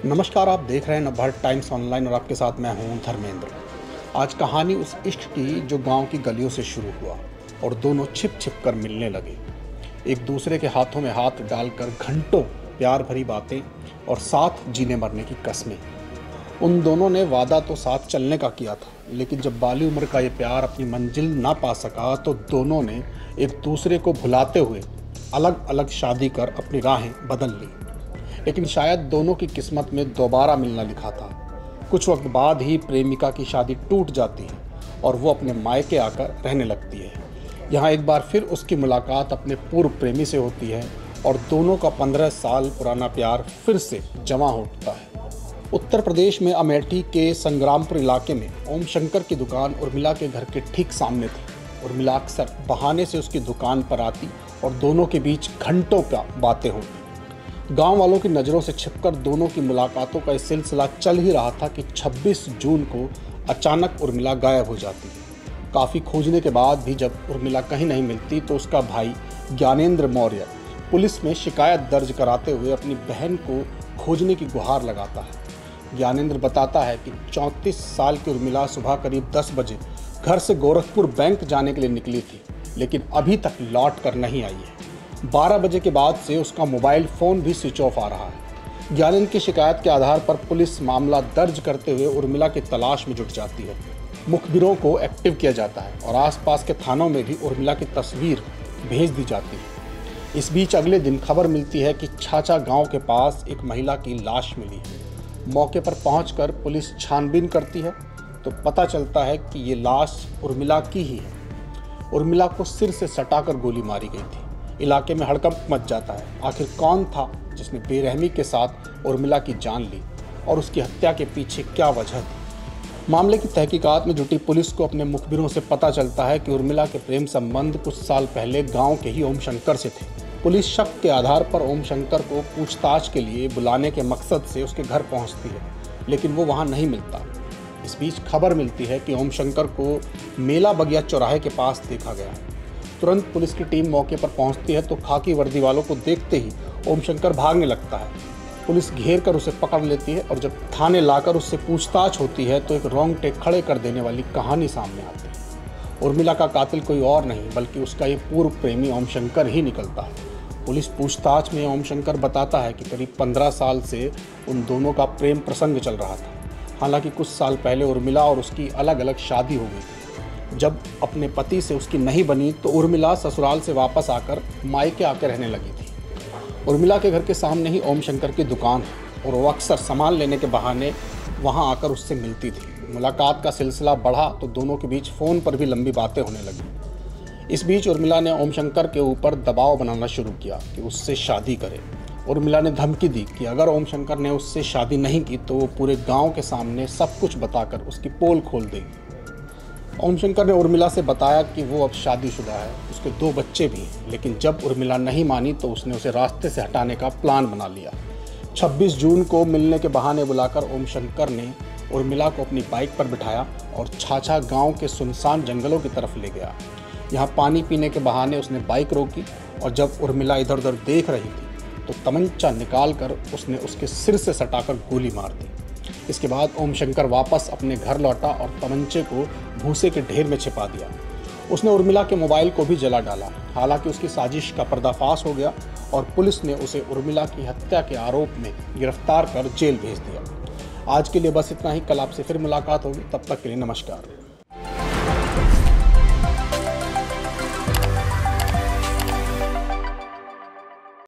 नमस्कार, आप देख रहे हैं नवभारत टाइम्स ऑनलाइन और आपके साथ मैं हूं धर्मेंद्र। आज कहानी उस इश्क की जो गांव की गलियों से शुरू हुआ और दोनों छिप छिप कर मिलने लगे। एक दूसरे के हाथों में हाथ डालकर घंटों प्यार भरी बातें और साथ जीने मरने की कस्में। उन दोनों ने वादा तो साथ चलने का किया था, लेकिन जब बाली उम्र का ये प्यार अपनी मंजिल ना पा सका तो दोनों ने एक दूसरे को भुलाते हुए अलग अलग शादी कर अपनी राहें बदल ली। लेकिन शायद दोनों की किस्मत में दोबारा मिलना लिखा था। कुछ वक्त बाद ही प्रेमिका की शादी टूट जाती है और वो अपने मायके आकर रहने लगती है। यहाँ एक बार फिर उसकी मुलाकात अपने पूर्व प्रेमी से होती है और दोनों का 15 साल पुराना प्यार फिर से जमा होता है। उत्तर प्रदेश में अमेठी के संग्रामपुर इलाके में ओम शंकर की दुकान उर्मिला के घर के ठीक सामने थी। उर्मिला अक्सर बहाने से उसकी दुकान पर आती और दोनों के बीच घंटों का बातें होती। गांव वालों की नज़रों से छिपकर दोनों की मुलाकातों का इस सिलसिला चल ही रहा था कि 26 जून को अचानक उर्मिला गायब हो जाती है। काफ़ी खोजने के बाद भी जब उर्मिला कहीं नहीं मिलती तो उसका भाई ज्ञानेंद्र मौर्य पुलिस में शिकायत दर्ज कराते हुए अपनी बहन को खोजने की गुहार लगाता है। ज्ञानेंद्र बताता है कि 34 साल की उर्मिला सुबह करीब 10 बजे घर से गोरखपुर बैंक जाने के लिए निकली थी, लेकिन अभी तक लौट कर नहीं आई है। 12 बजे के बाद से उसका मोबाइल फ़ोन भी स्विच ऑफ आ रहा है। ज्ञानेंद्र की शिकायत के आधार पर पुलिस मामला दर्ज करते हुए उर्मिला की तलाश में जुट जाती है। मुखबिरों को एक्टिव किया जाता है और आसपास के थानों में भी उर्मिला की तस्वीर भेज दी जाती है। इस बीच अगले दिन खबर मिलती है कि छाछा गांव के पास एक महिला की लाश मिली है। मौके पर पहुंचकर पुलिस छानबीन करती है तो पता चलता है कि ये लाश उर्मिला की ही है। उर्मिला को सिर से सटाकर गोली मारी गई थी। इलाके में हड़कंप मच जाता है। आखिर कौन था जिसने बेरहमी के साथ उर्मिला की जान ली और उसकी हत्या के पीछे क्या वजह थी। मामले की तहकीकात में जुटी पुलिस को अपने मुखबिरों से पता चलता है कि उर्मिला के प्रेम संबंध कुछ साल पहले गांव के ही ओम शंकर से थे। पुलिस शक के आधार पर ओम शंकर को पूछताछ के लिए बुलाने के मकसद से उसके घर पहुंचती है, लेकिन वो वहां नहीं मिलता। इस बीच खबर मिलती है कि ओम शंकर को मेला बगिया चौराहे के पास देखा गया है। तुरंत पुलिस की टीम मौके पर पहुंचती है तो खाकी वर्दी वालों को देखते ही ओम शंकर भागने लगता है। पुलिस घेर कर उसे पकड़ लेती है और जब थाने लाकर उससे पूछताछ होती है तो एक रोंगटे खड़े कर देने वाली कहानी सामने आती है। उर्मिला का कातिल कोई और नहीं बल्कि उसका ये पूर्व प्रेमी ओम शंकर ही निकलता है। पुलिस पूछताछ में ओम शंकर बताता है कि करीब 15 साल से उन दोनों का प्रेम प्रसंग चल रहा था। हालांकि कुछ साल पहले उर्मिला और उसकी अलग अलग शादी हो गई थी। जब अपने पति से उसकी नहीं बनी तो उर्मिला ससुराल से वापस आकर मायके आकर रहने लगी थी। उर्मिला के घर के सामने ही ओम शंकर की दुकान है और वो अक्सर सामान लेने के बहाने वहां आकर उससे मिलती थी। मुलाकात का सिलसिला बढ़ा तो दोनों के बीच फ़ोन पर भी लंबी बातें होने लगी। इस बीच उर्मिला ने ओम शंकर के ऊपर दबाव बनाना शुरू किया कि उससे शादी करे। उर्मिला ने धमकी दी कि अगर ओम शंकर ने उससे शादी नहीं की तो वो पूरे गाँव के सामने सब कुछ बताकर उसकी पोल खोल देगी। ओम शंकर ने उर्मिला से बताया कि वो अब शादीशुदा है, उसके 2 बच्चे भी हैं, लेकिन जब उर्मिला नहीं मानी तो उसने उसे रास्ते से हटाने का प्लान बना लिया। 26 जून को मिलने के बहाने बुलाकर ओम शंकर ने उर्मिला को अपनी बाइक पर बिठाया और छाछा गांव के सुनसान जंगलों की तरफ ले गया। यहाँ पानी पीने के बहाने उसने बाइक रोकी और जब उर्मिला इधर उधर देख रही थी तो तमंचा निकाल कर उसने उसके सिर से सटाकर गोली मार दी। इसके बाद ओम शंकर वापस अपने घर लौटा और तमंचे को भूसे के ढेर में छिपा दिया। उसने उर्मिला के मोबाइल को भी जला डाला। हालांकि उसकी साजिश का पर्दाफाश हो गया और पुलिस ने उसे उर्मिला की हत्या के आरोप में गिरफ्तार कर जेल भेज दिया। आज के लिए बस इतना ही। कल आपसे फिर मुलाकात होगी, तब तक के लिए नमस्कार।